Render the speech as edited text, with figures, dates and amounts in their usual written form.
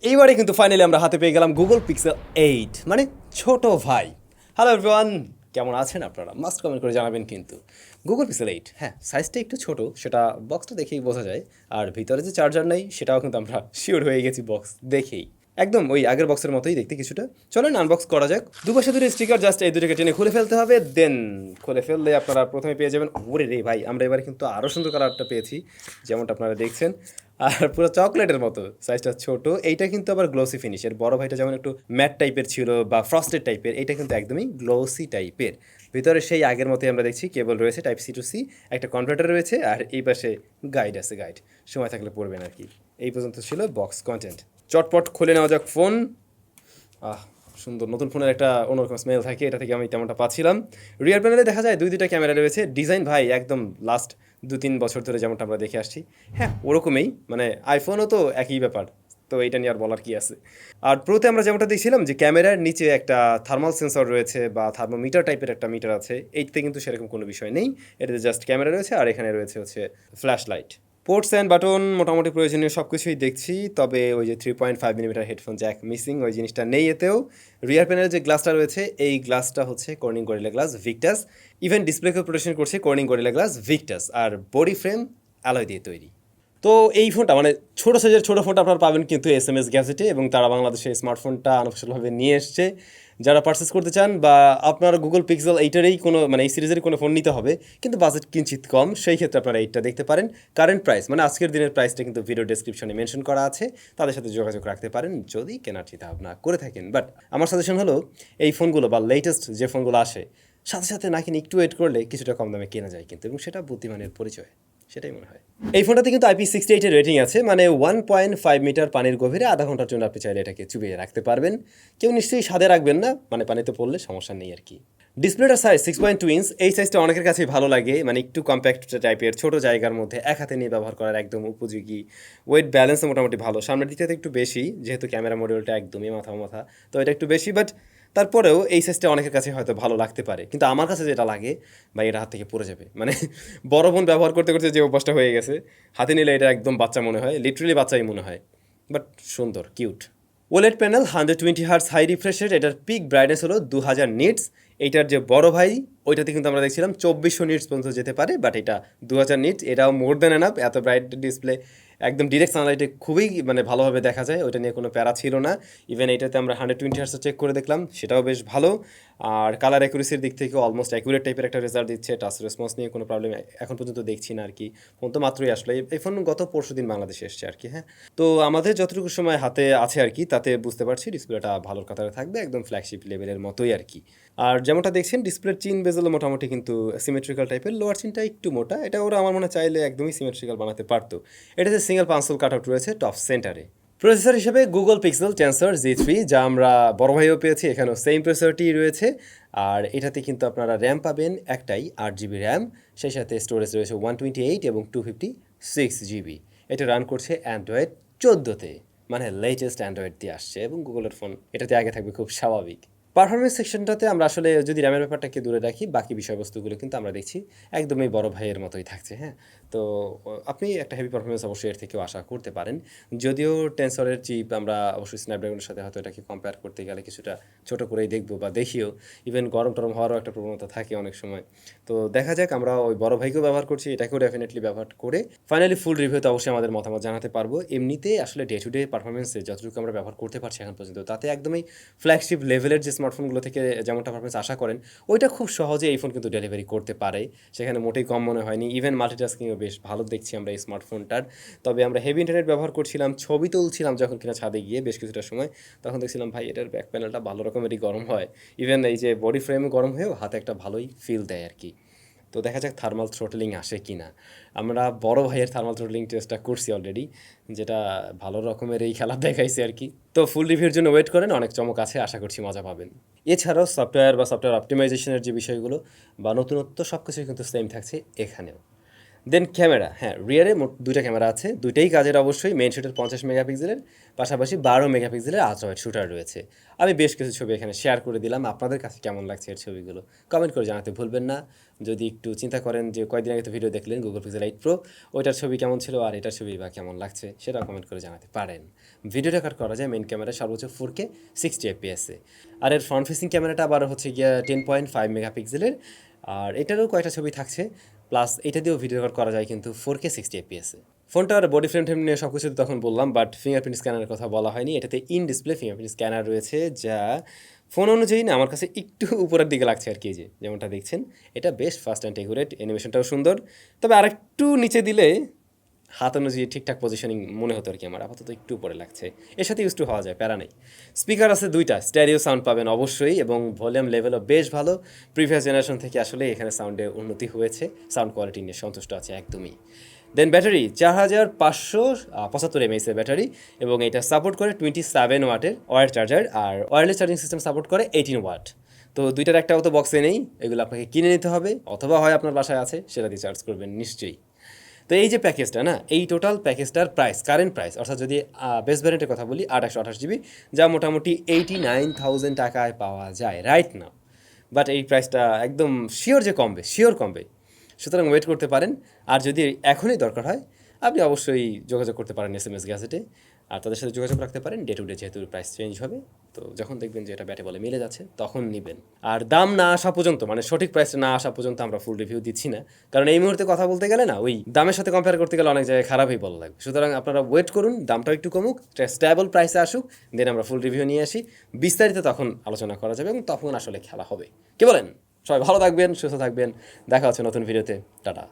এইবারে কিন্তু ফাইনালি আমরা হাতে পেয়ে গেলাম গুগল পিক্সেল 8 মানে ছোট ভাই। হ্যালো এভরিওয়ান, কেমন আছেন আপনারা? মাস্ট কমেন্ট করে জানাবেন। কিন্তু গুগল পিক্সেল 8 হ্যাঁ, সাইজটা একটু ছোট, সেটা বক্সটা দেখেই বোঝা যায়। আর ভিতরে যে চার্জার নেই সেটাও কিন্তু আমরা শিওর হয়ে গেছি বক্স দেখেই। একদম ওই আগের বক্সের মতোই দেখতে কিছুটা। চলেন আনবক্স করা যাক। দুপাশে দুটো স্টিকার, জাস্ট এই দুটোকে টেনে খুলে ফেলতে হবে। দেন খুলে ফেললে আপনারা প্রথমে পেয়ে যাবেন, ওরে রে ভাই, আমরা এবারে কিন্তু আরও সুন্দর কালারটা পেয়েছি যেমনটা আপনারা দেখছেন। আর পুরো চকলেটের মতো, সাইজটা ছোট। এইটা কিন্তু আবার গ্লোসি ফিনিশের। বড় ভাইটা যেমন একটু ম্যাট টাইপের ছিল বা ফ্রস্টেড টাইপের, এইটা কিন্তু একদমই গ্লোসি টাইপের। ভিতরে সেই আগের মতোই আমরা দেখছি, কেবল রয়েছে টাইপ সি টু সি, একটা কনভার্টার রয়েছে, আর এই পাশে গাইড আছে। গাইড সময় থাকলে পড়বেন আর কি। এই পর্যন্ত ছিল বক্স কন্টেন্ট। চটপট খুলে নেওয়া যাক ফোন। সুন্দর, নতুন ফোনের একটা অন্যরকম স্মেল থাকে, এটা থেকে আমি তেমনটা পাচ্ছিলাম। রিয়ার প্যানেলে দেখা যায় দুইটা ক্যামেরা রয়েছে। ডিজাইন ভাই একদম লাস্ট 2-3 বছর ধরে যেমনটা আমরা দেখে আসছি, হ্যাঁ ওরকমই, মানে আইফোনও তো একই ব্যাপার। তো এটা নিয়ে আর বলার কি আছে। আর প্রোতে আমরা যেমনটা দেখছিলাম যে ক্যামেরার নিচে একটা থার্মাল সেন্সর রয়েছে বা থার্মোমিটার টাইপের একটা মিটার আছে, এইতে কিন্তু সেরকম কোনো বিষয় নেই। এটাতে জাস্ট ক্যামেরা রয়েছে আর এখানে রয়েছে flash light. Ports and button মোটামুটি প্রয়োজনীয় সব কিছুই দেখছি, তবে ওই যে 3.5mm হেডফোন জ্যাক মিসিং, ওই জিনিসটা নেই এতেও। রিয়ার প্যানেলের যে গ্লাসটা রয়েছে, এই গ্লাসটা হচ্ছে Corning Gorilla glass Victus. Even ডিসপ্লেকেও প্রোটেকশন করছে কর্নিং গরিলা গ্লাস ভিক্টাস। আর বডি ফ্রেম অ্যালয় দিয়ে তৈরি। তো এই ফোনটা মানে ছোটো সাইজের ছোটো ফোনটা আপনারা পাবেন কিন্তু SMS গ্যাজেটে, এবং তারা বাংলাদেশে স্মার্টফোনটা আনঅফিশিয়ালভাবে নিয়ে এসছে। যারা পারচেস করতে চান বা আপনার গুগল পিক্সেল এইটারই কোনো মানে এই সিরিজের কোনো ফোন নিতে হবে কিন্তু বাজেট কিঞ্চিত কম, সেই ক্ষেত্রে আপনারা এইটা দেখতে পারেন। কারেন্ট প্রাইস মানে আজকের দিনের প্রাইসটা কিন্তু ভিডিও ডেসক্রিপশনে মেনশন করা আছে, তাদের সাথে যোগাযোগ রাখতে পারেন যদি কেনার চিন্তা ভাবনা করে থাকেন। বাট আমার সাজেশন হলো এই ফোনগুলো বা লেটেস্ট যে ফোনগুলো আসে সাথে সাথে না কিনে একটু ওয়েট করলে কিছুটা কম দামে কেনা যায় কিন্তু, এবং সেটা বুদ্ধিমানের পরিচয়, সেটাই মনে হয়। এই ফোনটাতে কিন্তু IP68 রেটিং আছে, মানে 1.5 মিটার পানির গভীরে আধা ঘন্টার জন্য আপনি চাইলে এটাকে চুবিয়ে রাখতে পারবেন। কেউ নিশ্চয়ই সাদে রাখবেন না, মানে পানিতে পড়লে সমস্যা নেই আর কি। ডিসপ্লেটার সাইজ 6.2 ইঞ্চ। এই সাইজটা অনেকের কাছেই ভালো লাগে, মানে একটু কম্প্যাক্ট টাইপের, ছোট জায়গার মধ্যে এক হাতে নিয়ে ব্যবহার করার একদম উপযোগী। ওয়েট ব্যালেন্সও মোটামুটি ভালো, সামনের দিকটাতে একটু বেশি, যেহেতু ক্যামেরা মডিউলটা একদমই মাথা তো এটা একটু বেশি। বাট তারপরেও এই সাইজটা অনেকের কাছে হয়তো ভালো লাগতে পারে, কিন্তু আমার কাছে যেটা লাগে বা এটা হাত থেকে পড়ে যাবে, মানে বড় ফোন ব্যবহার করতে করতে যে অভ্যাসটা হয়ে গেছে, হাতে নিলে এটা একদম বাচ্চা মনে হয়, লিটারেলি বাচ্চাই মনে হয়। বাট সুন্দর, cute. OLED panel 120 hertz high রিফ্রেশের, এটার পিক ব্রাইটনেস হলো 2000 নিটস। এইটার যে বড় ভাই ওইটাতে কিন্তু আমরা দেখছিলাম 2400 নিটস পর্যন্ত যেতে পারে, বাট এটা 2000 নিটস, এটাও মোর দ্যান এনাফ। এত ব্রাইট ডিসপ্লে একদম ডিরেক্ট সানলাইটে খুবই মানে ভালোভাবে দেখা যায়, ওইটা নিয়ে কোনো প্যারা ছিল না। ইভেন এইটাতে আমরা 120 হার্টস চেক করে দেখলাম, সেটাও বেশ ভালো। আর কালার অ্যাকুরেসির দিক থেকেও অলমোস্ট অ্যাকুরেট টাইপের একটা রেজাল্ট দিচ্ছে। টাচ রেসপন্স নিয়ে কোনো প্রবলেম এখন পর্যন্ত দেখছি না আর কি। ফোন তো মাত্রই আসলে, এই ফোন গত পরশুদিন বাংলাদেশে এসছে আর কি। হ্যাঁ, তো আমাদের যতটুকু সময় হাতে আছে আর কি, তাতে বুঝতে পারছি ডিসপ্লেটা ভালোর কাতারে থাকবে, একদম ফ্ল্যাগশিপ লেভেলের মতোই আর কি। আর যেমনটা দেখছেন ডিসপ্লের চিন বেজেল মোটামুটি কিন্তু সিমেট্রিক্যাল টাইপের, লোয়ার চিনটা একটু মোটা, এটা ওরা আমার মনে চাইলে একদমই সিমেট্রিক্যাল বানাতে পারতো। এটাতে সিঙ্গেল পাঁচল কাট আউট রয়েছে টপ সেন্টারে। প্রসেসর হিসেবে গুগল পিক্সেল টেন্সর Z3, যা আমরা বড় ভাইও পেয়েছি, এখানেও সেম প্রসেসরটি রয়েছে। আর এটাতে কিন্তু আপনারা র্যাম পাবেন একটাই 8GB র্যাম, সেই সাথে স্টোরেজ রয়েছে 128 এবং 256GB। এটা রান করছে অ্যান্ড্রয়েড 14তে, মানে লেটেস্ট অ্যান্ড্রয়েড দিয়ে আসছে, এবং গুগলের ফোন এটাতে আগে থাকবে, খুব স্বাভাবিক। পারফরমেন্স সেকশনটাতে আমরা আসলে যদি র্যামের ব্যাপারটাকে দূরে রাখি, বাকি বিষয়বস্তুগুলো কিন্তু আমরা দেখছি একদমই বড় ভাইয়ের মতোই থাকছে। হ্যাঁ, তো আপনি একটা হেভি পারফরমেন্স অবশ্যই এর থেকেও আশা করতে পারেন। যদিও টেন্সরের চিপ আমরা অবশ্যই স্ন্যাপড্রাগনের সাথে হয়তো এটাকে কম্পেয়ার করতে গেলে কিছুটা ছোটো করেই দেখবো বা দেখিও। ইভেন গরম টরম হওয়ারও একটা প্রবণতা থাকে অনেক সময়। তো দেখা যাক, আমরা ওই বড় ভাইকেও ব্যবহার করছি, এটাকেও ডেফিনেটলি ব্যবহার করে ফাইনালি ফুল রিভিউতে অবশ্যই আমাদের মতামত জানাতে পারবো। এমনিতে আসলে ডে টু ডে পারফরমেন্সে যতটুকু আমরা ব্যবহার করতে পারছি এখন পর্যন্ত, তাতে একদমই ফ্ল্যাগশিপ লেভেলের যে স্মার্টফোনগুলো থেকে যেমনটা পারফরমেন্স আশা করেন, ওইটা খুব সহজে এই ফোন কিন্তু ডেলিভারি করতে পারে, সেখানে মোটেই কম মনে হয়নি। ইভেন মাল্টিটাস্কিংও বেশ ভালো দেখছি আমরা এই স্মার্টফোনটার। তবে আমরা হেভি ইন্টারনেট ব্যবহার করছিলাম, ছবি তুলছিলাম যখন কিনা ছাদে গিয়ে বেশ কিছুটা সময়, তখন দেখছিলাম ভাই এটার ব্যাক প্যানেলটা ভালো রকমেরই গরম হয়। ইভেন এই যে বডি ফ্রেম গরম হয়েও হাতে একটা ভালোই ফিল দেয় আর কি। তো দেখা যাক থার্মাল থ্রোটলিং আসে কি না। আমরা বড় ভাইয়ের থার্মাল থ্রোটলিং টেস্টটা করছি অলরেডি, যেটা ভালো রকমের এই খেলা দেখাইছে আর কি। তো ফুল রিভিউর জন্য ওয়েট করেন, অনেক চমক আছে, আশা করছি মজা পাবেন। এছাড়াও সফটওয়্যার বা সফটওয়্যার অপটিমাইজেশনের যে বিষয়গুলো বা নতুনত্ব, সব কিছুই কিন্তু সেম থাকছে এখানেও। দেন ক্যামেরা, হ্যাঁ রিয়ারে মোট দুইটা ক্যামেরা আছে, দুইটাই কাজের অবশ্যই। মেইন শুটের 50 মেগাপিক্সেলের পাশাপাশি 12 মেগাপিক্সেলের আলট্রাওয়াইড শুটার রয়েছে। আমি বেশ কিছু ছবি এখানে শেয়ার করে দিলাম, আপনাদের কাছে কেমন লাগছে এর ছবিগুলো কমেন্ট করে জানাতে ভুলবেন না। যদি একটু চিন্তা করেন যে কয়েকদিন আগে তো ভিডিও দেখলেন গুগল পিক্সেল 8 প্রো, ওইটার ছবি কেমন ছিল আর এটার ছবি বা কেমন লাগছে সেটা কমেন্ট করে জানাতে পারেন। ভিডিও রেকর্ড করা যায় মেইন ক্যামেরায় সর্বোচ্চ 4K 60 এফপিএসে, আর এর ফ্রন্ট ফেসিং ক্যামেরাটা আবার হচ্ছে গিয়া 10.5 মেগাপিক্সেলের, আর এটারও কয়েকটা ছবি থাকছে, প্লাস এটা দিয়েও ভিডিও রেকর্ড করা যায় কিন্তু 4K 60 এফপিএসে। ফোনটার বডি ফ্রেম টেম নিয়ে সব কিছু তখন বললাম, বাট ফিঙ্গারপ্রিন্ট স্ক্যানারের কথা বলা হয়নি। এটাতে ইন ডিসপ্লে ফিঙ্গারপ্রিন্ট স্ক্যানার রয়েছে, যা ফোন অনুযায়ী না আমার কাছে একটু উপরের দিকে লাগছে আর কি, যে যেমনটা দেখছেন এটা বেশ ফাস্ট অ্যান্ড একুরেট, অ্যানিমেশনটাও সুন্দর। তবে আরেকটু নিচে দিলে হাত অনুযায়ী ঠিকঠাক পজিশনিং মনে হতো আর কি, আমার আপাতত একটু উপরে লাগছে। এর সাথে ইউজ টু হওয়া যায়, প্যারা নেই। স্পিকার আছে দুইটা, স্টেরিও সাউন্ড পাবেন অবশ্যই, এবং ভলিউম লেভেলও বেশ ভালো। প্রিভিয়াস জেনারেশন থেকে আসলে এখানে সাউন্ডে উন্নতি হয়েছে, সাউন্ড কোয়ালিটি নিয়ে সন্তুষ্ট আছে একদমই। দেন ব্যাটারি 4575 এমএএইচের ব্যাটারি, এবং এটা সাপোর্ট করে 27 ওয়াটের ওয়্যার চার্জার, আর ওয়্যারলেস চার্জিং সিস্টেম সাপোর্ট করে 18 ওয়াট। তো দুইটার একটাও তো বক্সে নেই, এগুলো আপনাকে কিনে নিতে হবে, অথবা হয় আপনার বাসায় আছে সেটা দিয়ে চার্জ করবেন নিশ্চয়ই। তো এই যে প্যাকেজটা না, এই টোটাল প্যাকেজটার প্রাইস, কারেন্ট প্রাইস অর্থাৎ যদি বেস্ট ভ্যারিয়েন্টের কথা বলি 828 জিবি, যা মোটামুটি 89,000 টাকায় পাওয়া যায় রাইট নাও। বাট এই প্রাইসটা একদম শিওর যে কমবে, শিওর কমবে, সুতরাং ওয়েট করতে পারেন। আর যদি এখনই দরকার হয় আপনি অবশ্যই যোগাযোগ করতে পারেন SMS গ্যাজেটে, আর তাদের সাথে যোগাযোগ রাখতে পারেন ডে টু ডে, যেহেতু প্রাইস চেঞ্জ হবে। তো যখন দেখবেন যে এটা ব্যাটে বলে মিলে যাচ্ছে তখন নেবেন। আর দাম না আসা পর্যন্ত, মানে সঠিক প্রাইসটা না আসা পর্যন্ত আমরা ফুল রিভিউ দিচ্ছি না, কারণ এই মুহূর্তে কথা বলতে গেলে না ওই দামের সাথে কম্পেয়ার করতে গেলে অনেক জায়গায় খারাপই বলা লাগবে। সুতরাং আপনারা ওয়েট করুন, দামটাও একটু কমুক, স্টেবল প্রাইসে আসুক, দেন আমরা ফুল রিভিউ নিয়ে আসি, বিস্তারিত তখন আলোচনা করা যাবে এবং তখন আসলে খেলা হবে। কি বলেন? সবাই ভালো থাকবেন, সুস্থ থাকবেন, দেখা হচ্ছে নতুন ভিডিওতে, টাটা।